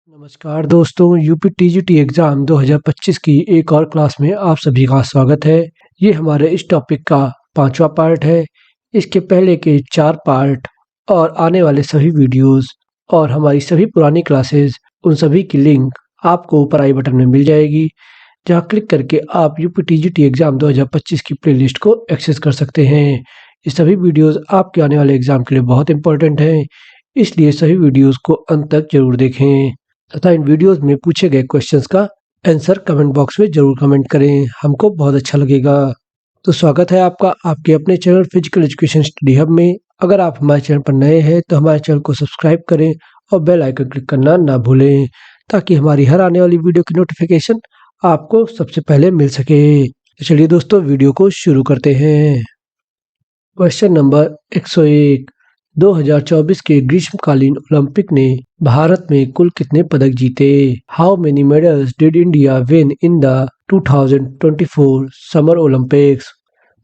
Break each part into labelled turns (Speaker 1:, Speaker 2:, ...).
Speaker 1: नमस्कार दोस्तों, UP TGT exam 2025 की एक और क्लास में आप सभी का स्वागत है। ये हमारे इस टॉपिक का 5वां पार्ट है। इसके पहले के 4 पार्ट और आने वाले सभी वीडियोस और हमारी सभी पुरानी क्लासेस, उन सभी की लिंक आपको ऊपर आई बटन में मिल जाएगी, जहां क्लिक करके आप यूपी टीजीटी एग्ज़ाम 2025 की प्लेलिस्ट को एक्सेस कर सकते हैं। ये सभी वीडियोस आपके आने वाले एग्ज़ाम के लिए बहुत इंपॉर्टेंट हैं, इसलिए सभी वीडियोस को अंत तक जरूर देखें तथा इन वीडियोस में पूछे गए क्वेश्चंस का आंसर कमेंट बॉक्स में जरूर कमेंट करें, हमको बहुत अच्छा लगेगा। तो स्वागत है आपका आपके अपने channel physical education study hub में। अगर आप हमारे चैनल पर नए हैं तो हमारे चैनल को सब्सक्राइब करें और बेल आइकन क्लिक करना ना भूलें, ताकि हमारी हर आने वाली वीडियो की नोटिफिकेशन आपको सबसे पहले मिल सके। तो चलिए दोस्तों, वीडियो को शुरू करते हैं। Question number 101। 2024 के ग्रीष्मकालीन ओलंपिक ने भारत में कुल कितने पदक जीते? How many medals did India win in the 2024 summer Olympics?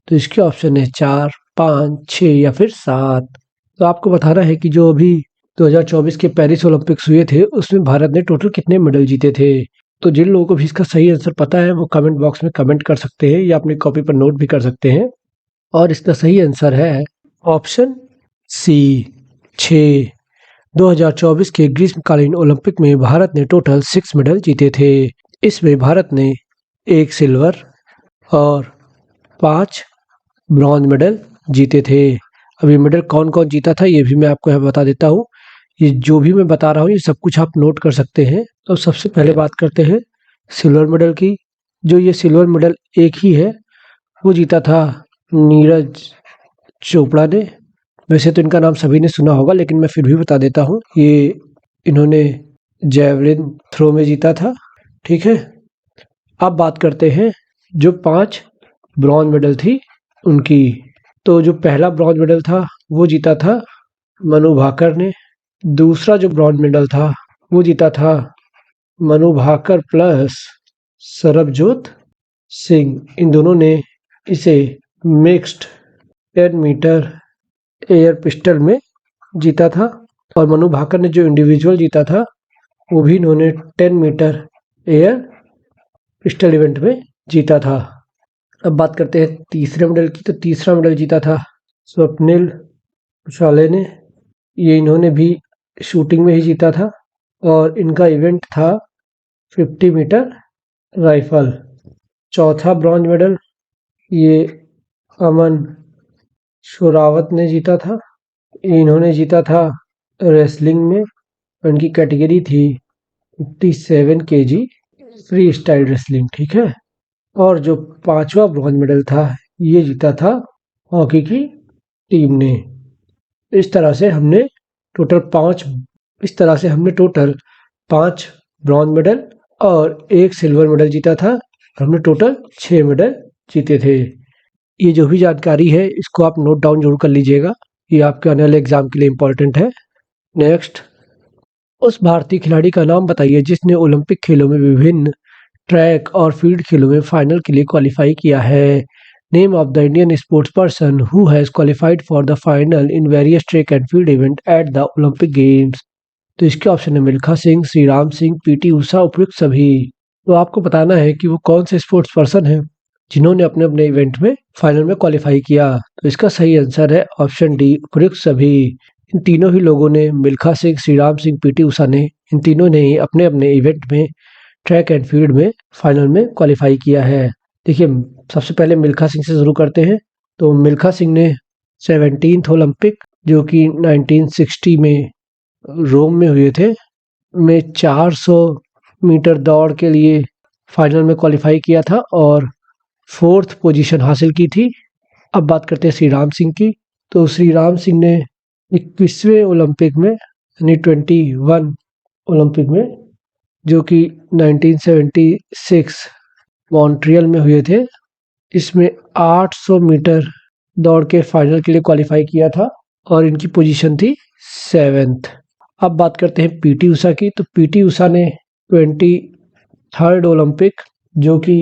Speaker 1: तो इसके ऑप्शन है 4, 5, 6 या फिर 7। तो आपको बताना है कि जो अभी 2024 के पेरिस ओलंपिक्स हुए थे, उसमें भारत ने टोटल कितने मेडल जीते थे। तो जिन लोगों को भी इसका सही आंसर पता है वो कमेंट बॉक्स में कमेंट कर सकते हैं या अपनी कॉपी पर नोट भी कर सकते हैं। और इसका सही आंसर है ऑप्शन सी, 6। 2024 के ग्रीष्मकालीन ओलंपिक में भारत ने टोटल 6 मेडल जीते थे। इसमें भारत ने 1 सिल्वर और 5 ब्रॉन्ज मेडल जीते थे। अब ये मेडल कौन कौन जीता था ये भी मैं आपको यहाँ बता देता हूँ। ये जो भी मैं बता रहा हूँ ये सब कुछ आप नोट कर सकते हैं। तो सबसे पहले बात करते हैं सिल्वर मेडल की। जो ये सिल्वर मेडल एक ही है, वो जीता था नीरज चोपड़ा ने। वैसे तो इनका नाम सभी ने सुना होगा, लेकिन मैं फिर भी बता देता हूँ। इन्होंने जैवलिन थ्रो में जीता था। ठीक है, अब बात करते हैं जो 5 ब्रॉन्ज मेडल थी उनकी। तो जो पहला ब्रॉन्ज मेडल था वो जीता था मनु भाकर ने। दूसरा जो ब्रॉन्ज मेडल था वो जीता था मनु भाकर प्लस सरबजोत सिंह। इन दोनों ने इसे मिक्स्ड 10 मीटर एयर पिस्टल में जीता था। और मनु भाकर ने जो इंडिविजुअल जीता था वो भी इन्होंने 10 मीटर एयर पिस्टल इवेंट में जीता था। अब बात करते हैं तीसरे मेडल की। तो तीसरा मेडल जीता था स्वप्निल कुशाले ने। ये इन्होंने भी शूटिंग में ही जीता था और इनका इवेंट था 50 मीटर राइफल। चौथा ब्रॉन्ज मेडल ये अमन शोरावत ने जीता था। इन्होंने जीता था रेसलिंग में। उनकी कैटेगरी थी 57 केजी फ्री स्टाइल रेसलिंग। ठीक है, और जो 5वां ब्रॉन्ज मेडल था ये जीता था हॉकी की टीम ने। इस तरह से हमने टोटल 5 ब्रॉन्ज मेडल और 1 सिल्वर मेडल जीता था। हमने टोटल 6 मेडल जीते थे। ये जो भी जानकारी है इसको आप नोट डाउन जरूर कर लीजिएगा, ये आपके आने वाले एग्जाम के लिए इम्पोर्टेंट है। नेक्स्ट, उस भारतीय खिलाड़ी का नाम बताइए जिसने ओलंपिक खेलों में विभिन्न ट्रैक और फील्ड खेलों में फाइनल के लिए क्वालिफाई किया है। Name of the Indian sports person who has qualified for the final in various track and field event at the Olympic Games. तो इसके ऑप्शन है मिल्खा सिंह, श्रीराम सिंह, पीटी उषा, उपयुक्त सभी। तो आपको बताना है कि वो कौन से स्पोर्ट्स पर्सन है जिन्होंने अपने अपने इवेंट में फाइनल में क्वालिफाई किया। तो इसका सही आंसर है ऑप्शन डी, उपयुक्त सभी। इन तीनों ही लोगों ने, मिल्खा सिंह, श्रीराम सिंह, पीटी उषा ने, इन तीनों ने ही अपने अपने इवेंट में ट्रैक एंड फील्ड में फाइनल में क्वालिफाई किया है। देखिए, सबसे पहले मिल्खा सिंह से शुरू करते हैं। तो मिल्खा सिंह ने 17th ओलंपिक जो कि 1960 में रोम में हुए थे में 400 मीटर दौड़ के लिए फाइनल में क्वालिफाई किया था और 4th पोजीशन हासिल की थी। अब बात करते हैं श्रीराम सिंह की। तो श्रीराम सिंह ने 21वें ओलंपिक में यानी 21 ओलंपिक में जो कि 1976 मॉन्ट्रियल में हुए थे, इसमें 800 मीटर दौड़ के फाइनल के लिए क्वालिफाई किया था और इनकी पोजीशन थी 7th। अब बात करते हैं पीटी उषा की। तो पीटी उषा ने 23rd ओलंपिक जो कि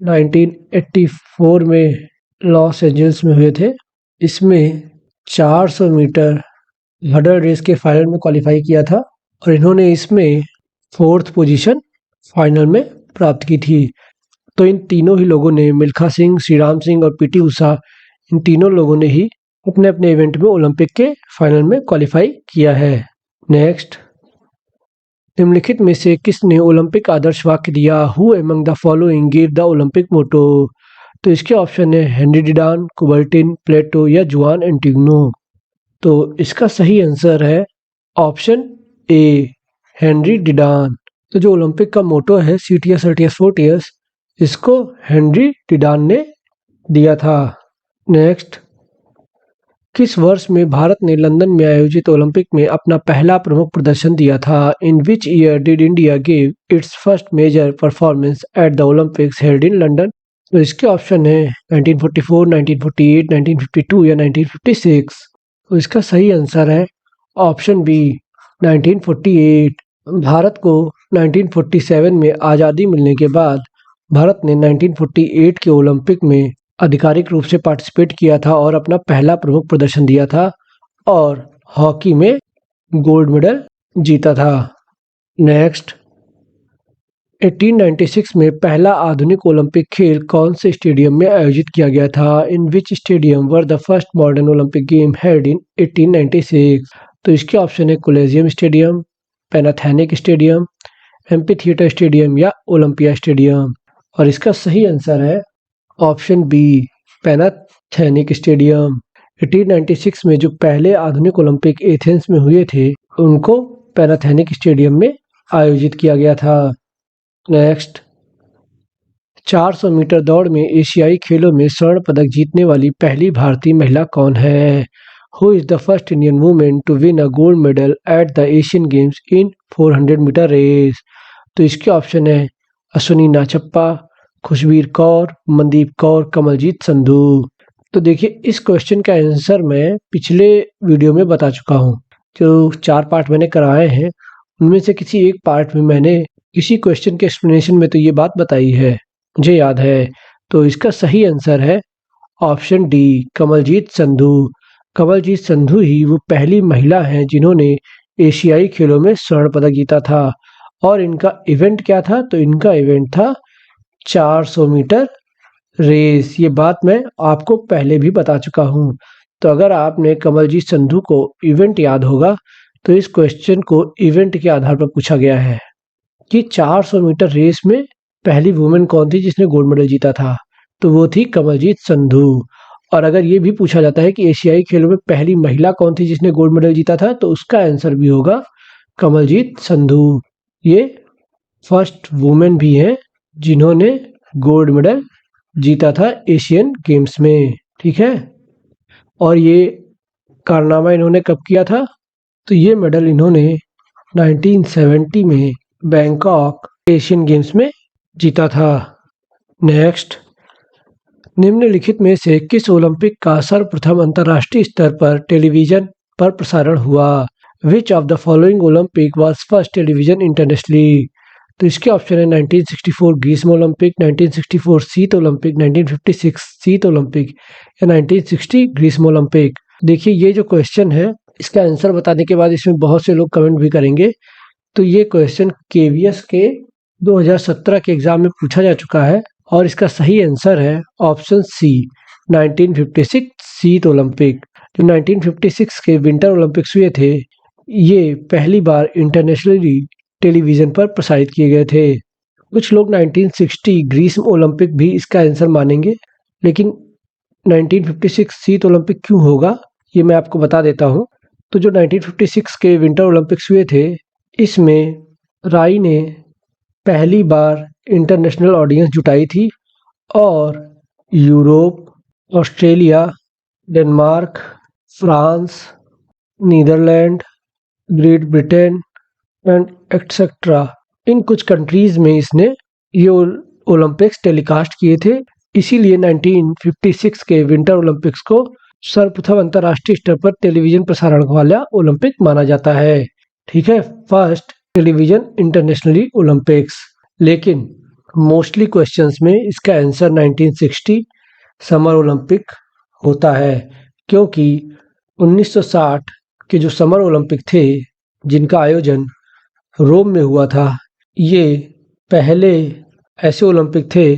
Speaker 1: 1984 में लॉस एंजल्स में हुए थे, इसमें 400 मीटर हडल रेस के फाइनल में क्वालिफाई किया था और इन्होंने इसमें 4th पोजीशन फाइनल में प्राप्त की थी। तो इन तीनों ही लोगों ने, मिल्खा सिंह, श्रीराम सिंह और पीटी उषा, इन तीनों लोगों ने ही अपने अपने इवेंट में ओलंपिक के फाइनल में क्वालिफाई किया है। नेक्स्ट, निम्नलिखित में से किसने ओलंपिक आदर्श वाक्य दिया? Who among the following give the Olympic motto? तो इसके ऑप्शन है हेनरी डिडान, कुबर्टिन, प्लेटो या जुआन एंटिग्नो। तो इसका सही आंसर है ऑप्शन ए, हेनरी डिडान। तो जो ओलंपिक का मोटो है सीटीएस अर्टियस फोर्टियस, इसको हेनरी डिडान ने दिया था। नेक्स्ट, किस वर्ष में भारत ने लंदन में आयोजित ओलंपिक में अपना पहला प्रमुख प्रदर्शन दिया था? In which year did India give its first major performance at the Olympics held in London? तो इसके ऑप्शन है 1944, 1948, 1952 या 1956। तो इसका सही आंसर है ऑप्शन बी, 1948। भारत को 1947 में आज़ादी मिलने के बाद भारत ने 1948 के ओलंपिक में आधिकारिक रूप से पार्टिसिपेट किया था और अपना पहला प्रमुख प्रदर्शन दिया था और हॉकी में गोल्ड मेडल जीता था। नेक्स्ट, 1896 में पहला आधुनिक ओलंपिक खेल कौन से स्टेडियम में आयोजित किया गया था? In which stadium were the first modern Olympic game held in 1896? तो इसके ऑप्शन है Colosseum stadium, Panathenaic stadium, amphitheatre stadium या ओलंपिया स्टेडियम। और इसका सही आंसर है ऑप्शन बी, पैनाथेनिक स्टेडियम। 1896 में जो पहले आधुनिक ओलंपिक एथेंस में हुए थे, उनको पैनाथेनिक स्टेडियम में आयोजित किया गया था। नेक्स्ट, 400 मीटर दौड़ में एशियाई खेलों में स्वर्ण पदक जीतने वाली पहली भारतीय महिला कौन है? Who is the first Indian women to win a gold medal at the Asian Games in 400 metre race? तो इसके ऑप्शन है अश्विनी नाचप्पा, खुशबीर कौर, मनदीप कौर, कमलजीत संधू। तो देखिए, इस क्वेश्चन का आंसर मैं पिछले वीडियो में बता चुका हूँ। जो 4 पार्ट मैंने कराए हैं, उनमें से किसी एक पार्ट में मैंने किसी क्वेश्चन के एक्सप्लेनेशन में तो ये बात बताई है, मुझे याद है। तो इसका सही आंसर है ऑप्शन डी, कमलजीत संधू। कमलजीत संधू ही वो पहली महिला हैं जिन्होंने एशियाई खेलों में स्वर्ण पदक जीता था। और इनका इवेंट क्या था? तो इनका इवेंट था 400 मीटर रेस। ये बात मैं आपको पहले भी बता चुका हूँ। तो अगर आपने कमलजीत संधू को इवेंट याद होगा, तो इस क्वेश्चन को इवेंट के आधार पर पूछा गया है कि 400 मीटर रेस में पहली वुमेन कौन थी जिसने गोल्ड मेडल जीता था? तो वो थी कमलजीत संधू। और अगर ये भी पूछा जाता है कि एशियाई खेलों में पहली महिला कौन थी जिसने गोल्ड मेडल जीता था, तो उसका आंसर भी होगा कमलजीत संधू। ये फर्स्ट वुमेन भी हैं जिन्होंने गोल्ड मेडल जीता था एशियन गेम्स में। ठीक है, और ये कारनामा इन्होंने कब किया था? तो ये मेडल इन्होंने 1970 में बैंकॉक एशियन गेम्स में जीता था। नेक्स्ट, निम्नलिखित में से किस ओलंपिक का सर्वप्रथम अंतर्राष्ट्रीय स्तर पर टेलीविजन पर प्रसारण हुआ? Which of the following Olympic was first television internationally? तो इसके ऑप्शन है 1964 ग्रीष्म ओलंपिक, 1964 शीत ओलंपिक, 1956 शीत ओलंपिक या 1960 ग्रीष्म ओलंपिक। देखिए, ये जो क्वेश्चन है, इसका आंसर बताने के बाद इसमें बहुत से लोग कमेंट भी करेंगे। तो ये क्वेश्चन केवीएस के 2017 के एग्जाम में पूछा जा चुका है और इसका सही आंसर है ऑप्शन सी, 1956 शीत ओलंपिक। जो 1956 के विंटर ओलंपिक्स हुए थे, ये पहली बार इंटरनेशनली टेलीविजन पर प्रसारित किए गए थे। कुछ लोग 1960 ग्रीष्म ओलंपिक भी इसका आंसर मानेंगे, लेकिन 1956 शीत ओलंपिक क्यों होगा, ये मैं आपको बता देता हूँ। तो जो 1956 के विंटर ओलंपिक्स हुए थे, इसमें राई ने पहली बार इंटरनेशनल ऑडियंस जुटाई थी और Europe, Australia, Denmark, France, Netherland, Great Britain and etcetera, इन कुछ कंट्रीज में इसने ये ओलंपिक्स टेलीकास्ट किए थे। इसीलिए 1956 के विंटर ओलंपिक्स को सर्वप्रथम अंतर्राष्ट्रीय स्तर पर टेलीविजन प्रसारण वाला ओलंपिक माना जाता है। ठीक है, फर्स्ट टेलीविजन इंटरनेशनली ओलंपिक्स। लेकिन मोस्टली क्वेश्चंस में इसका आंसर 1960 समर ओलंपिक होता है, क्योंकि 1960 के जो समर ओलंपिक थे, जिनका आयोजन रोम में हुआ था। ये पहले ऐसे ओलंपिक थे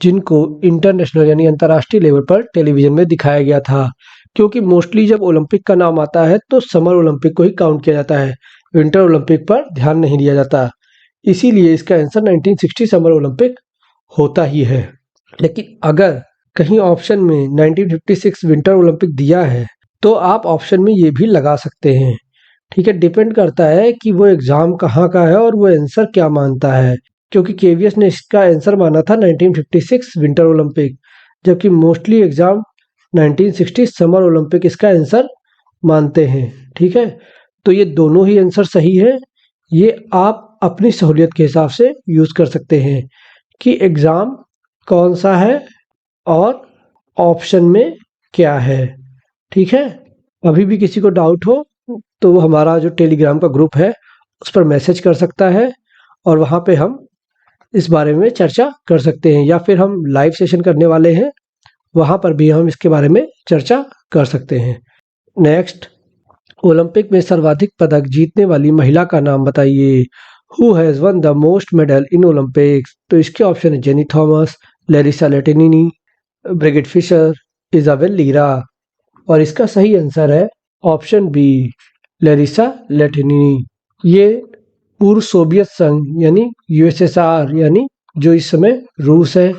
Speaker 1: जिनको इंटरनेशनल यानी अंतर्राष्ट्रीय लेवल पर टेलीविज़न में दिखाया गया था, क्योंकि मोस्टली जब ओलंपिक का नाम आता है तो समर ओलंपिक को ही काउंट किया जाता है, विंटर ओलंपिक पर ध्यान नहीं दिया जाता। इसीलिए इसका आंसर 1960 समर ओलंपिक होता ही है। लेकिन अगर कहीं ऑप्शन में 1956 विंटर ओलंपिक दिया है तो आप ऑप्शन में ये भी लगा सकते हैं। ठीक है, डिपेंड करता है कि वो एग्ज़ाम कहाँ का है और वो आंसर क्या मानता है, क्योंकि केवीएस ने इसका आंसर माना था 1956 विंटर ओलंपिक, जबकि मोस्टली एग्ज़ाम 1960 समर ओलंपिक इसका आंसर मानते हैं। ठीक है, तो ये दोनों ही आंसर सही है। ये आप अपनी सहूलियत के हिसाब से यूज़ कर सकते हैं कि एग्ज़ाम कौन सा है और ऑप्शन में क्या है। ठीक है, अभी भी किसी को डाउट हो तो हमारा जो टेलीग्राम का ग्रुप है उस पर मैसेज कर सकता है और वहाँ पे हम इस बारे में चर्चा कर सकते हैं, या फिर हम लाइव सेशन करने वाले हैं, वहाँ पर भी हम इसके बारे में चर्चा कर सकते हैं। नेक्स्ट, ओलंपिक में सर्वाधिक पदक जीतने वाली महिला का नाम बताइए। Who has won the most medal in Olympics? तो इसके ऑप्शन है Jenny Thomas, Larisa Latynina, Birgit Fischer, Isabel Lira. और इसका सही आंसर है ऑप्शन बी, लैरिसा लैटिनिनी। ये पूर्व सोवियत संघ यानी यूएसएसआर यानी जो इस समय रूस है,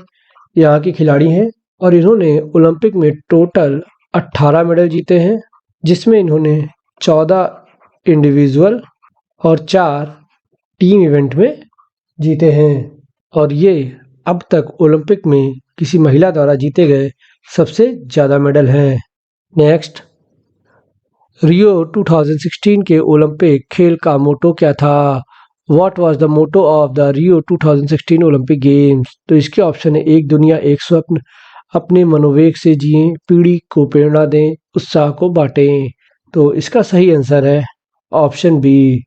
Speaker 1: यहाँ की खिलाड़ी हैं और इन्होंने ओलंपिक में टोटल 18 मेडल जीते हैं, जिसमें इन्होंने 14 इंडिविजुअल और 4 टीम इवेंट में जीते हैं। और ये अब तक ओलंपिक में किसी महिला द्वारा जीते गए सबसे ज़्यादा मेडल हैं। नेक्स्ट, रियो 2016 के ओलंपिक खेल का मोटो क्या था? What was the motto of the Rio 2016 Olympic Games? तो इसके ऑप्शन है एक दुनिया एक स्वप्न, अपने मनोवेग से जिए, पीढ़ी को प्रेरणा दें, उत्साह को बांटें। तो इसका सही आंसर है option B,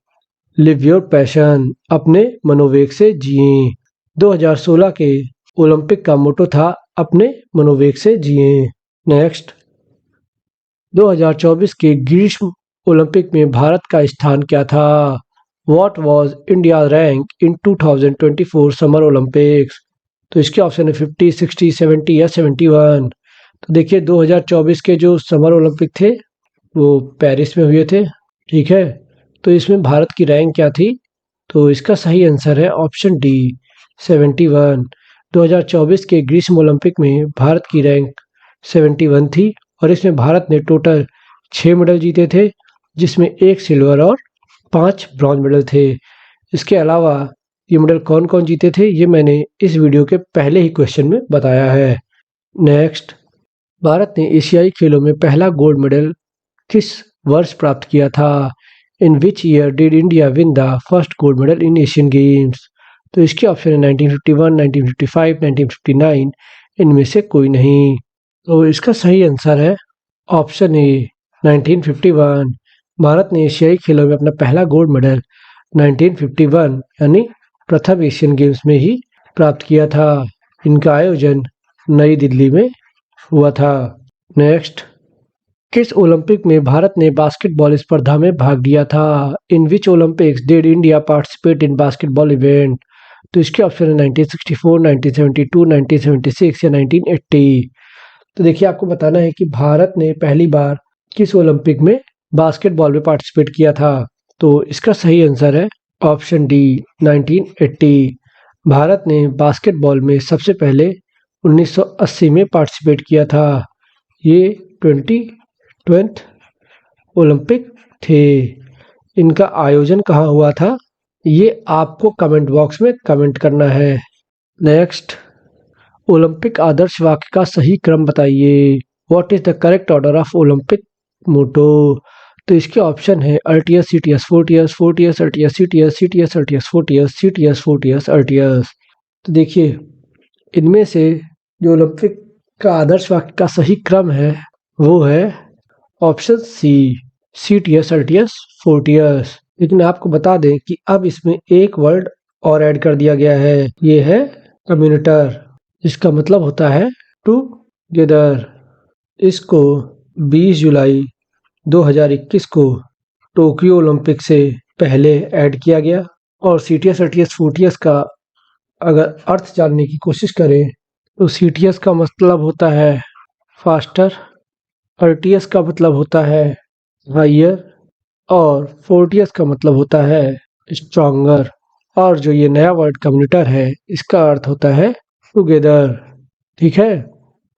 Speaker 1: live your passion, अपने मनोवेग से जिए। 2016 के ओलंपिक का मोटो था अपने मनोवेग से जिए। नेक्स्ट, 2024 के ग्रीष्म ओलंपिक में भारत का स्थान क्या था? What was India rank in 2024 summer Olympics? तो इसके ऑप्शन है 50, 60, 70 या 71। तो देखिए 2024 के जो समर ओलंपिक थे वो पेरिस में हुए थे। ठीक है, तो इसमें भारत की रैंक क्या थी? तो इसका सही आंसर है ऑप्शन डी, 71। 2024 के ग्रीष्म ओलंपिक में भारत की रैंक 71 थी और इसमें भारत ने टोटल 6 मेडल जीते थे, जिसमें 1 सिल्वर और 5 ब्रॉन्ज मेडल थे। इसके अलावा ये मेडल कौन कौन जीते थे ये मैंने इस वीडियो के पहले ही क्वेश्चन में बताया है। नेक्स्ट, भारत ने एशियाई खेलों में पहला गोल्ड मेडल किस वर्ष प्राप्त किया था? In which year did India win the first gold medal in Asian Games? तो इसके ऑप्शन है 1951, 1955, 1959, इनमें से कोई नहीं। तो इसका सही आंसर है ऑप्शन ए, 1951। भारत ने एशियाई खेलों में अपना पहला गोल्ड मेडल 1951 यानी प्रथम एशियन गेम्स में ही प्राप्त किया था। इनका आयोजन नई दिल्ली में हुआ था। नेक्स्ट, किस ओलंपिक में भारत ने बास्केटबॉल स्पर्धा में भाग लिया था? In which Olympics did India participate in basketball event? तो इसके ऑप्शन है 1964, 1972, 1976 या 1980। तो देखिए आपको बताना है कि भारत ने पहली बार किस ओलंपिक में बास्केटबॉल में पार्टिसिपेट किया था। तो इसका सही आंसर है ऑप्शन डी, 1980। भारत ने बास्केटबॉल में सबसे पहले 1980 में पार्टिसिपेट किया था। ये 20th ओलंपिक थे। इनका आयोजन कहाँ हुआ था ये आपको कमेंट बॉक्स में कमेंट करना है। नेक्स्ट, ओलंपिक आदर्श वाक्य का सही क्रम बताइए। What is the correct order of Olympic motto? तो इसके ऑप्शन है altius, citius, fortius, fortius, altius, citius, citius, altius, fortius, citius, fortius, altius. तो देखिए इनमें से जो ओलंपिक का आदर्श वाक्य का सही क्रम है वो है option C, CTS, altius, Fortius. लेकिन आपको बता दें कि अब इसमें एक वर्ड और ऐड कर दिया गया है, ये है कम्युनिटर, जिसका मतलब होता है टुगेदर। इसको 20 जुलाई 2021 को टोक्यो ओलंपिक से पहले ऐड किया गया और CTS, RTS, FORTS का अगर अर्थ जानने की कोशिश करें तो CTS का मतलब होता है फास्टर, RTS का मतलब होता है हायर और FORTS का मतलब होता है स्ट्रॉन्गर। और जो ये नया वर्ड कम्यूटेटर है इसका अर्थ होता है टुगेदर। ठीक है,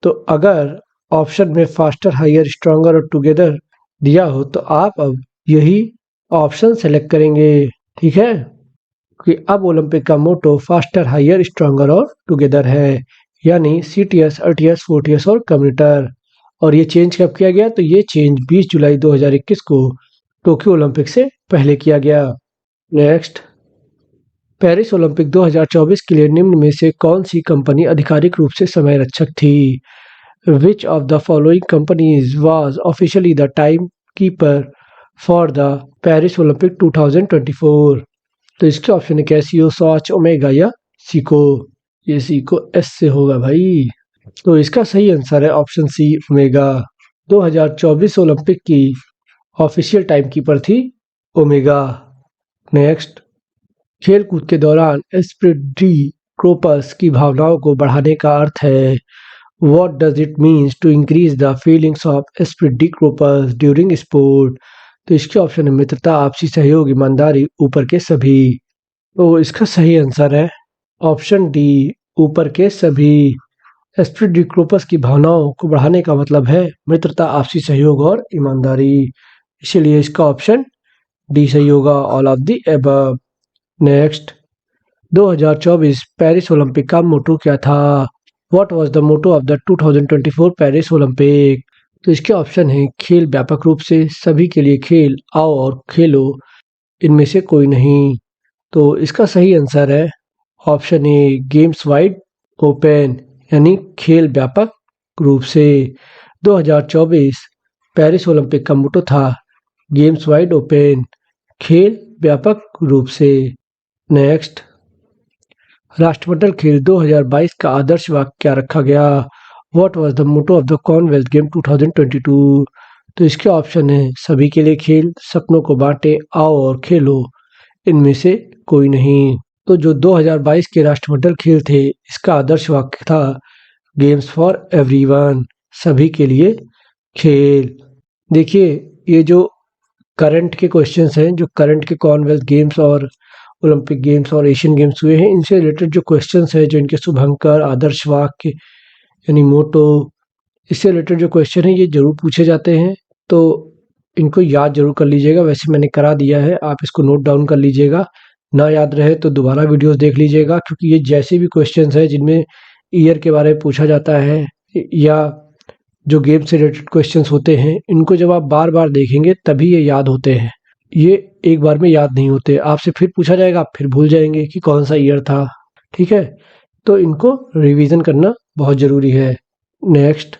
Speaker 1: तो अगर ऑप्शन में फास्टर, हायर, स्ट्रॉन्गर और टुगेदर दिया हो तो आप अब यही ऑप्शन सेलेक्ट करेंगे। ठीक है, कि अब ओलंपिक का मोटो फास्टर, हायर, स्ट्रॉन्गर और टुगेदर है, यानी CTS, RTS, FORTS और कम्यूटेटर। और ये चेंज कब किया गया? तो ये चेंज 20 जुलाई 2021 को टोक्यो ओलंपिक से पहले किया गया। नेक्स्ट, पेरिस ओलंपिक 2024 के लिए निम्न में से कौन सी कंपनी आधिकारिक रूप से समय रक्षक थी? Which of the following companies was officially the timekeeper for the Paris Olympic 2024? तो इसके ऑप्शन है कैसियो, स्वॉच, ओमेगा या सीको। ये सीको एस से होगा भाई। तो इसका सही आंसर है ऑप्शन सी, ओमेगा। 2024 ओलंपिक की ऑफिशियल टाइमकीपर थी ओमेगा। नेक्स्ट, खेल कूद के दौरान एस्पिरिट डी क्रोपस की भावनाओं को बढ़ाने का अर्थ है। What does it means to increase the feelings of esprit de corps during sport? तो इसके ऑप्शन है मित्रता, आपसी सहयोग, ईमानदारी, ऊपर के सभी। तो इसका सही आंसर है ऑप्शन डी, ऊपर के सभी। एस्पिरिट डी क्रोपस की भावनाओं को बढ़ाने का मतलब है मित्रता, आपसी सहयोग और ईमानदारी। इसीलिए इसका ऑप्शन डी सही होगा, all of the above. Next, 2024 Paris Olympic का मोटो क्या था? What was the motto of the 2024 Paris Olympic? तो इसके ऑप्शन हैं खेल व्यापक रूप से, सभी के लिए खेल, आओ और खेलो, इनमें से कोई नहीं। तो इसका सही आंसर है option A, games wide open, यानी खेल व्यापक रूप से। 2024 पेरिस ओलंपिक का मोटो था गेम्स वाइड ओपन, खेल व्यापक रूप से। नेक्स्ट, राष्ट्रमंडल खेल 2022 का आदर्श वाक्य क्या रखा गया? What was the motto of the Commonwealth Game 2022? तो इसके ऑप्शन है सभी के लिए खेल, सपनों को बांटे, आओ और खेलो, इनमें से कोई नहीं। तो जो 2022 के राष्ट्रमंडल खेल थे इसका आदर्श वाक्य था गेम्स फॉर एवरीवन, सभी के लिए खेल। देखिए, ये जो करंट के क्वेश्चंस हैं, जो करंट के कॉमनवेल्थ गेम्स और ओलंपिक गेम्स और एशियन गेम्स हुए हैं, इनसे रिलेटेड जो क्वेश्चंस हैं, जो इनके शुभंकर, आदर्श वाक्य यानी मोटो, इससे रिलेटेड जो क्वेश्चन है ये जरूर पूछे जाते हैं। तो इनको याद जरूर कर लीजिएगा, वैसे मैंने करा दिया है, आप इसको नोट डाउन कर लीजिएगा। ना याद रहे तो दोबारा वीडियोस देख लीजिएगा, क्योंकि ये जैसे भी क्वेश्चंस हैं जिनमें ईयर के बारे में पूछा जाता है या जो गेम से रिलेटेड क्वेश्चंस होते हैं, इनको जब आप बार बार देखेंगे तभी ये याद होते हैं। ये एक बार में याद नहीं होते, आपसे फिर पूछा जाएगा, आप फिर भूल जाएंगे कि कौन सा ईयर था। ठीक है, तो इनको रिवीजन करना बहुत जरूरी है। नेक्स्ट,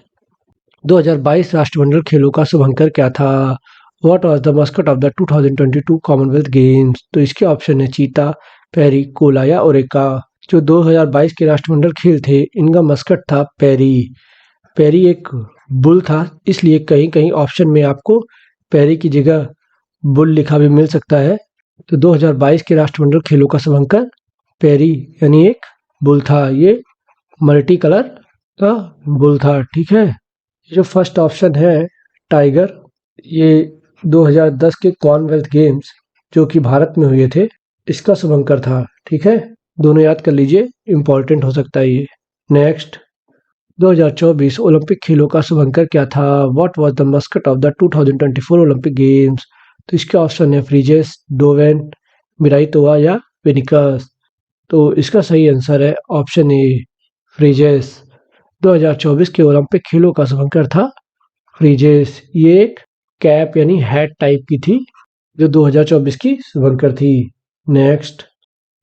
Speaker 1: 2022 राष्ट्रमंडल खेलों का शुभंकर क्या था? What was the Muscat of the 2022 Commonwealth games? तो इसके ऑप्शन है चीता, पेरी, कोला या ओरेका। जो 2022 के राष्ट्रमंडल खेल थे इनका मस्कट था पेरी। पेरी एक बुल था, इसलिए कहीं कहीं ऑप्शन में आपको पेरी की जगह बुल लिखा भी मिल सकता है। तो 2022 के राष्ट्रमंडल खेलों का शुभंकर पेरी यानी एक बुल था, ये मल्टी कलर का बुल था। ठीक है, जो फर्स्ट ऑप्शन है टाइगर, ये 2010 के कॉमनवेल्थ गेम्स जो कि भारत में हुए थे इसका शुभंकर था। ठीक है, दोनों याद कर लीजिए, इंपॉर्टेंट हो सकता है ये। नेक्स्ट, 2024 ओलंपिक खेलों का शुभंकर क्या था? What was the Muscat of the 2024 Olympic Games? तो इसके ऑप्शन है फ्रीजेस, डोवेन, मिराइतोवा या वेनिकस। तो इसका सही आंसर है ऑप्शन ए, फ्रीजेस। 2024 के ओलंपिक खेलों का शुभंकर था फ्रीजेस। ये एक कैप यानी हैट टाइप की थी जो 2024 की शुभंकर थी। नेक्स्ट,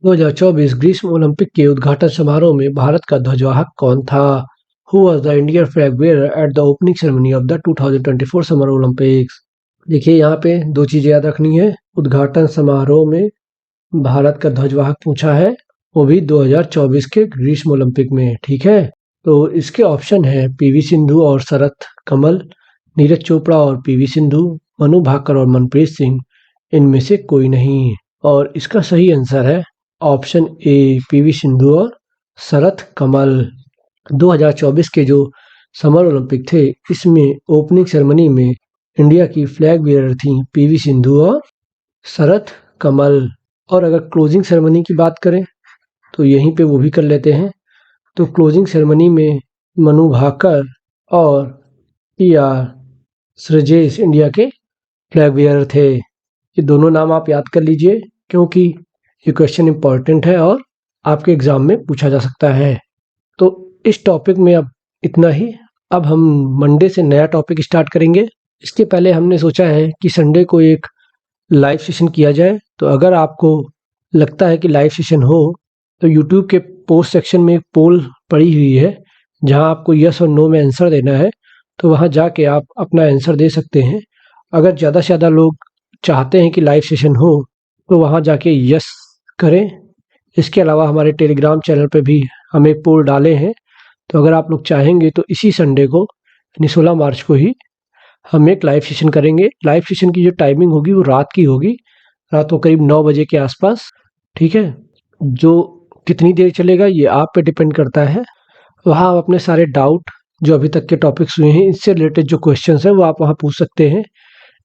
Speaker 1: 2024 ग्रीष्म ओलंपिक के उद्घाटन समारोह में भारत का ध्वजवाहक कौन था? Who was the Indian flag bearer at the opening ceremony of the 2024 Summer Olympics? देखिए, यहाँ पे दो चीजें याद रखनी है। उद्घाटन समारोह में भारत का ध्वजवाहक पूछा है, वो भी 2024 के ग्रीष्म ओलंपिक में। ठीक है, तो इसके ऑप्शन है पीवी सिंधु और शरत कमल, नीरज चोपड़ा और पीवी सिंधु, मनु भाकर और मनप्रीत सिंह, इनमें से कोई नहीं। और इसका सही आंसर है ऑप्शन ए पीवी सिंधु और शरत कमल। 2024 के जो समर ओलंपिक थे इसमें ओपनिंग सेरेमनी में इंडिया की फ्लैग बीयरर थी पीवी सिंधु और शरत कमल। और अगर क्लोजिंग सेरेमनी की बात करें तो यहीं पे वो भी कर लेते हैं। तो क्लोजिंग सेरेमनी में मनु भाकर और पीआर श्रीजेश इंडिया के फ्लैग बीयरर थे। ये दोनों नाम आप याद कर लीजिए क्योंकि ये क्वेश्चन इंपॉर्टेंट है और आपके एग्जाम में पूछा जा सकता है। तो इस टॉपिक में अब इतना ही। अब हम मंडे से नया टॉपिक स्टार्ट करेंगे। इसके पहले हमने सोचा है कि संडे को एक लाइव सेशन किया जाए। तो अगर आपको लगता है कि लाइव सेशन हो तो यूट्यूब के पोस्ट सेक्शन में एक पोल पड़ी हुई है जहां आपको यस और नो में आंसर देना है। तो वहां जाके आप अपना आंसर दे सकते हैं। अगर ज़्यादा से ज़्यादा लोग चाहते हैं कि लाइव सेशन हो तो वहां जाके यस करें। इसके अलावा हमारे टेलीग्राम चैनल पे भी हम एक पोल डाले हैं। तो अगर आप लोग चाहेंगे तो इसी संडे को यानी 16 मार्च को ही हम एक लाइव सेशन करेंगे। लाइव सेशन की जो टाइमिंग होगी वो रात की होगी, रात को करीब 9 बजे के आसपास। ठीक है, जो कितनी देर चलेगा ये आप पे डिपेंड करता है। वहाँ आप अपने सारे डाउट जो अभी तक के टॉपिक्स हुए हैं इससे रिलेटेड जो क्वेश्चंस हैं वो आप वहाँ पूछ सकते हैं,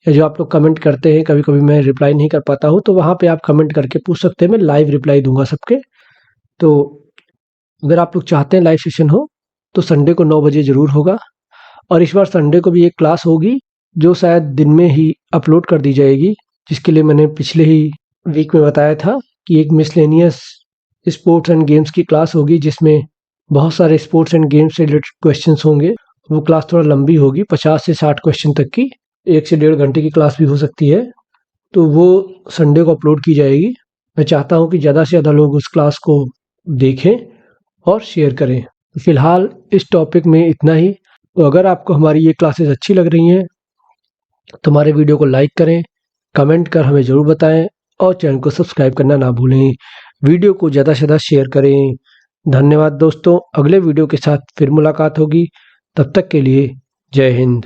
Speaker 1: या जो आप लोग कमेंट करते हैं कभी कभी मैं रिप्लाई नहीं कर पाता हूँ तो वहाँ पे आप कमेंट करके पूछ सकते हैं। मैं लाइव रिप्लाई दूंगा सबके। तो अगर आप लोग चाहते हैं लाइव सेशन हो तो संडे को 9 बजे ज़रूर होगा। और इस बार संडे को भी एक क्लास होगी जो शायद दिन में ही अपलोड कर दी जाएगी, जिसके लिए मैंने पिछले ही वीक में बताया था कि एक मिसलेनियस स्पोर्ट्स एंड गेम्स की क्लास होगी जिसमें बहुत सारे स्पोर्ट्स एंड गेम्स से रिलेटेड क्वेश्चंस होंगे। वो क्लास थोड़ा लंबी होगी, 50 से 60 क्वेश्चन तक की, 1 से 1.5 घंटे की क्लास भी हो सकती है। तो वो संडे को अपलोड की जाएगी। मैं चाहता हूँ कि ज़्यादा से ज़्यादा लोग उस क्लास को देखें और शेयर करें। फिलहाल इस टॉपिक में इतना ही। तो अगर आपको हमारी ये क्लासेस अच्छी लग रही हैं तो हमारे वीडियो को लाइक करें, कमेंट कर हमें ज़रूर बताएं और चैनल को सब्सक्राइब करना ना भूलें। वीडियो को ज़्यादा से ज़्यादा शेयर करें। धन्यवाद दोस्तों, अगले वीडियो के साथ फिर मुलाकात होगी। तब तक के लिए जय हिंद।